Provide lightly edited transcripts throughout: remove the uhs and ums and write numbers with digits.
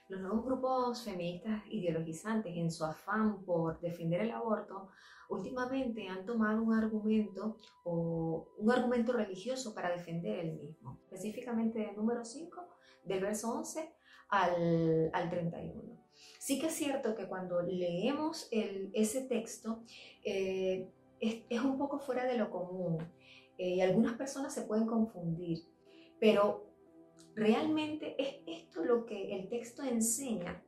Los nuevos grupos feministas ideologizantes, en su afán por defender el aborto, últimamente han tomado un argumento o un argumento religioso para defender el mismo, específicamente del número 5, del verso 11 al 31. Sí que es cierto que cuando leemos ese texto es un poco fuera de lo común y algunas personas se pueden confundir, pero ¿realmente es esto lo que el texto enseña?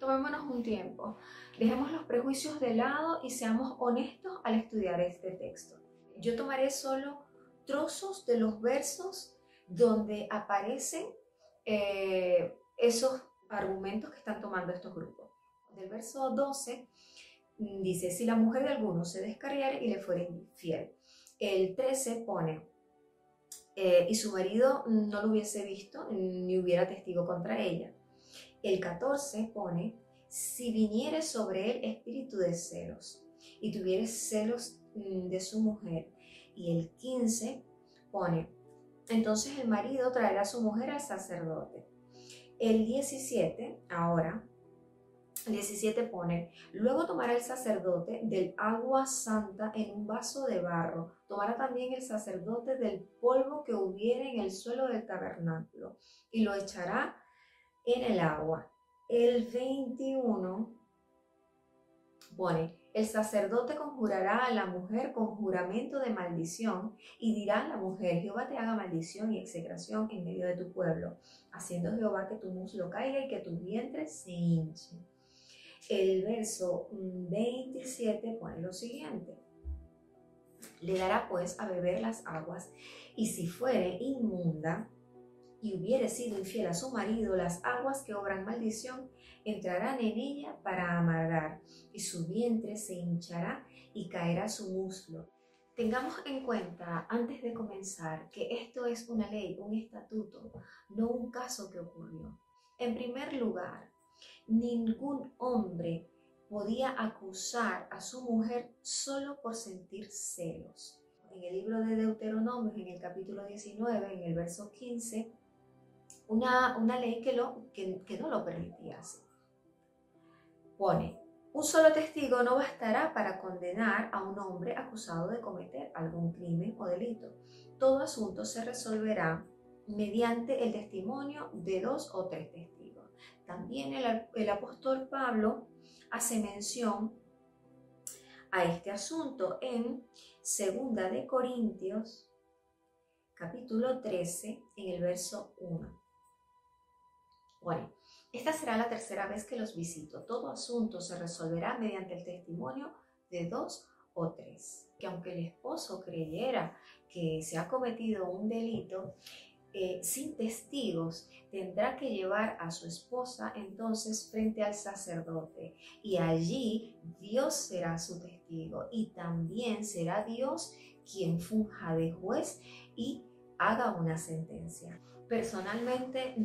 Tomémonos un tiempo, dejemos los prejuicios de lado y seamos honestos al estudiar este texto. Yo tomaré solo trozos de los versos donde aparecen esos argumentos que están tomando estos grupos. Del verso 12 dice, si la mujer de alguno se descarriare y le fuere infiel. El 13 pone, y su marido no lo hubiese visto ni hubiera testigo contra ella. El 14 pone, si viniere sobre él espíritu de celos y tuviere celos de su mujer. Y el 15 pone, entonces el marido traerá a su mujer al sacerdote. El 17, ahora, el 17 pone, luego tomará el sacerdote del agua santa en un vaso de barro, tomará también el sacerdote del polvo que hubiere en el suelo del tabernáculo y lo echará en el agua. El 21 pone, el sacerdote conjurará a la mujer con juramento de maldición y dirá a la mujer, Jehová te haga maldición y execración en medio de tu pueblo, haciendo Jehová que tu muslo caiga y que tu vientre se hinche. El verso 27 pone lo siguiente, le dará pues a beber las aguas y si fuere inmunda y hubiere sido infiel a su marido, las aguas que obran maldición entrarán en ella para amargar, y su vientre se hinchará y caerá su muslo. Tengamos en cuenta, antes de comenzar, que esto es una ley, un estatuto, no un caso que ocurrió. En primer lugar, ningún hombre podía acusar a su mujer solo por sentir celos. En el libro de Deuteronomio, en el capítulo 19, en el verso 15, una ley que no lo permitía así. Pone, un solo testigo no bastará para condenar a un hombre acusado de cometer algún crimen o delito. Todo asunto se resolverá mediante el testimonio de 2 o 3 testigos. También el apóstol Pablo hace mención a este asunto en 2 de Corintios, capítulo 13, en el verso 1. Bueno, esta será la tercera vez que los visito. Todo asunto se resolverá mediante el testimonio de 2 o 3. Que aunque el esposo creyera que se ha cometido un delito, sin testigos, tendrá que llevar a su esposa entonces frente al sacerdote y allí Dios será su testigo y también será Dios quien funja de juez y haga una sentencia. Personalmente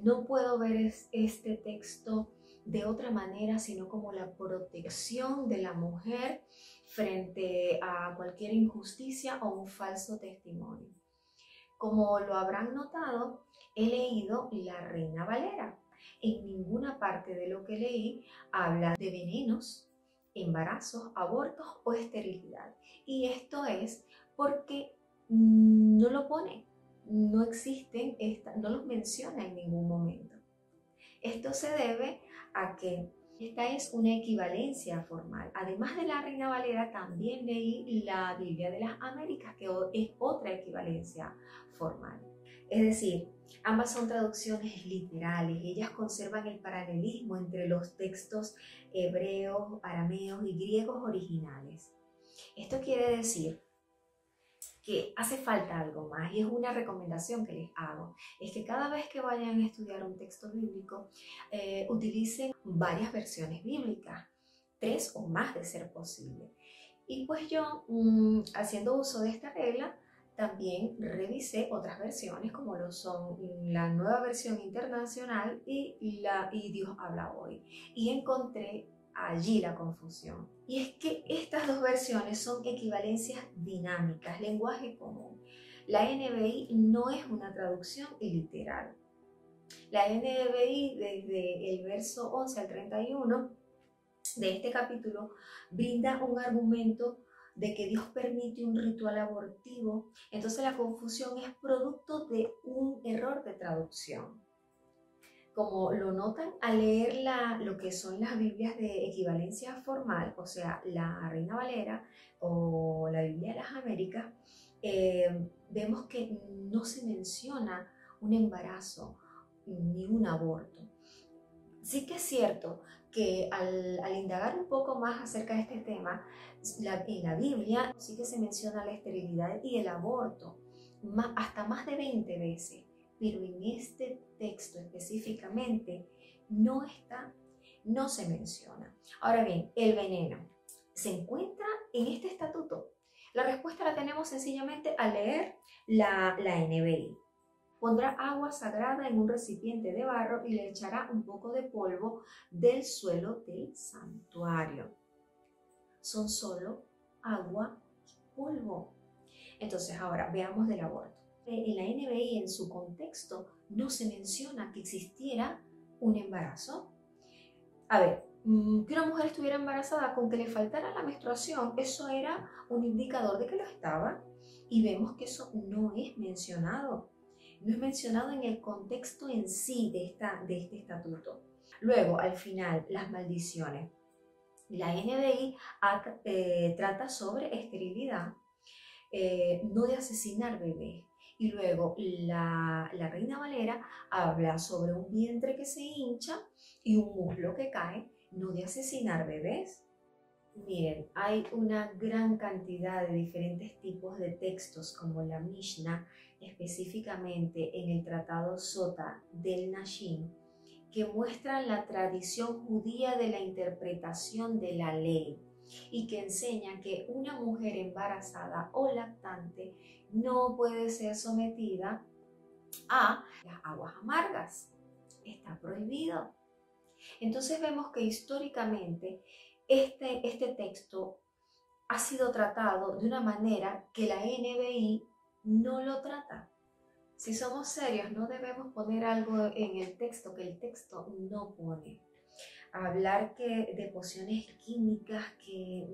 no puedo ver este texto de otra manera sino como la protección de la mujer frente a cualquier injusticia o un falso testimonio. Como lo habrán notado, he leído la Reina Valera. En ninguna parte de lo que leí habla de venenos, embarazos, abortos o esterilidad. Y esto es porque no lo pone, no existen, no los menciona en ningún momento. Esto se debe a que esta es una equivalencia formal. Además de la Reina Valera, también leí la Biblia de las Américas, que es otra equivalencia formal. Es decir, ambas son traducciones literales. Ellas conservan el paralelismo entre los textos hebreos, arameos y griegos originales. Esto quiere decir que hace falta algo más y es una recomendación que les hago, es que cada vez que vayan a estudiar un texto bíblico utilicen varias versiones bíblicas, 3 o más de ser posible. Y pues yo, haciendo uso de esta regla, también revisé otras versiones como lo son la Nueva Versión Internacional y Dios habla hoy, y encontré allí la confusión. Y es que estas dos versiones son equivalencias dinámicas, lenguaje común. La NBI no es una traducción literal. La NBI, desde el verso 11 al 31 de este capítulo, brinda un argumento de que Dios permite un ritual abortivo. Entonces la confusión es producto de un error de traducción. Como lo notan al leer lo que son las Biblias de equivalencia formal, o sea, la Reina Valera o la Biblia de las Américas, vemos que no se menciona un embarazo ni un aborto. Sí que es cierto que al indagar un poco más acerca de este tema, en la Biblia sí que se menciona la esterilidad y el aborto hasta más de 20 veces, pero en este texto específicamente no se menciona. Ahora bien, el veneno se encuentra en este estatuto. La respuesta la tenemos sencillamente al leer la NBI. Pondrá agua sagrada en un recipiente de barro y le echará un poco de polvo del suelo del santuario. Son solo agua y polvo. Entonces ahora veamos del aborto. En la NBI, en su contexto, no se menciona que existiera un embarazo. A ver, que una mujer estuviera embarazada con que le faltara la menstruación, eso era un indicador de que lo estaba. Y vemos que eso no es mencionado. No es mencionado en el contexto en sí de este estatuto. Luego, al final, las maldiciones. La NBI trata sobre esterilidad, no de asesinar bebés. Y luego la Reina Valera habla sobre un vientre que se hincha y un muslo que cae, no de asesinar bebés. Miren, hay una gran cantidad de diferentes tipos de textos como la Mishnah, específicamente en el Tratado Sota del Nashim, que muestran la tradición judía de la interpretación de la ley y que enseñan que una mujer embarazada o lactante no puede ser sometida a las aguas amargas. Está prohibido. Entonces vemos que históricamente este texto ha sido tratado de una manera que la NBI no lo trata. Si somos serios, no debemos poner algo en el texto que el texto no pone. Hablar de pociones químicas que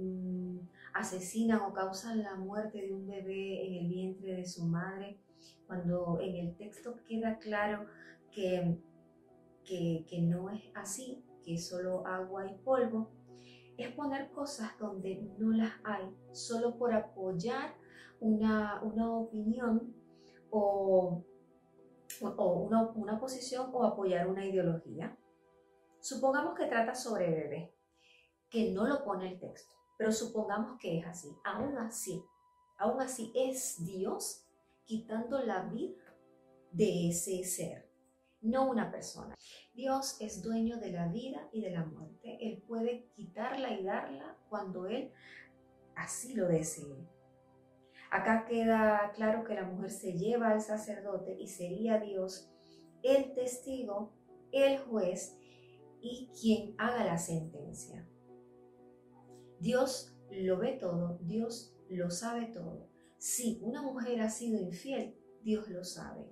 asesinan o causan la muerte de un bebé en el vientre de su madre, cuando en el texto queda claro que no es así, que es solo agua y polvo, es poner cosas donde no las hay, solo por apoyar una opinión o una posición o apoyar una ideología. Supongamos que trata sobre bebé, que no lo pone el texto, pero supongamos que es así. Aún así es Dios quitando la vida de ese ser, no una persona. Dios es dueño de la vida y de la muerte. Él puede quitarla y darla cuando Él así lo desee. Acá queda claro que la mujer se lleva al sacerdote y sería Dios el testigo, el juez y quien haga la sentencia. Dios lo ve todo, Dios lo sabe todo. Si una mujer ha sido infiel, Dios lo sabe.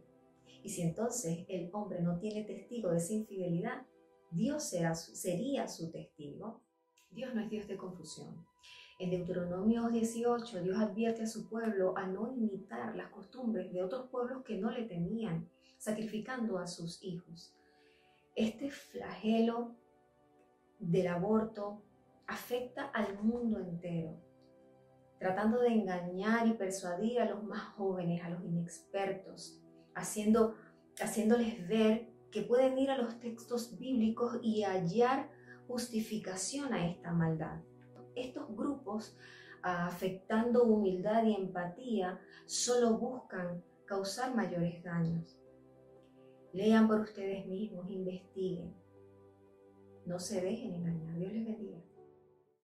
Y si entonces el hombre no tiene testigo de esa infidelidad, Dios sería su testigo. Dios no es Dios de confusión. En Deuteronomio 18, Dios advierte a su pueblo a no imitar las costumbres de otros pueblos que no le temían, sacrificando a sus hijos. Este flagelo del aborto afecta al mundo entero, tratando de engañar y persuadir a los más jóvenes, a los inexpertos, haciéndoles ver que pueden ir a los textos bíblicos y hallar justificación a esta maldad. Estos grupos, afectando humildad y empatía, solo buscan causar mayores daños. Lean por ustedes mismos, investiguen. No se dejen engañar. Dios les bendiga.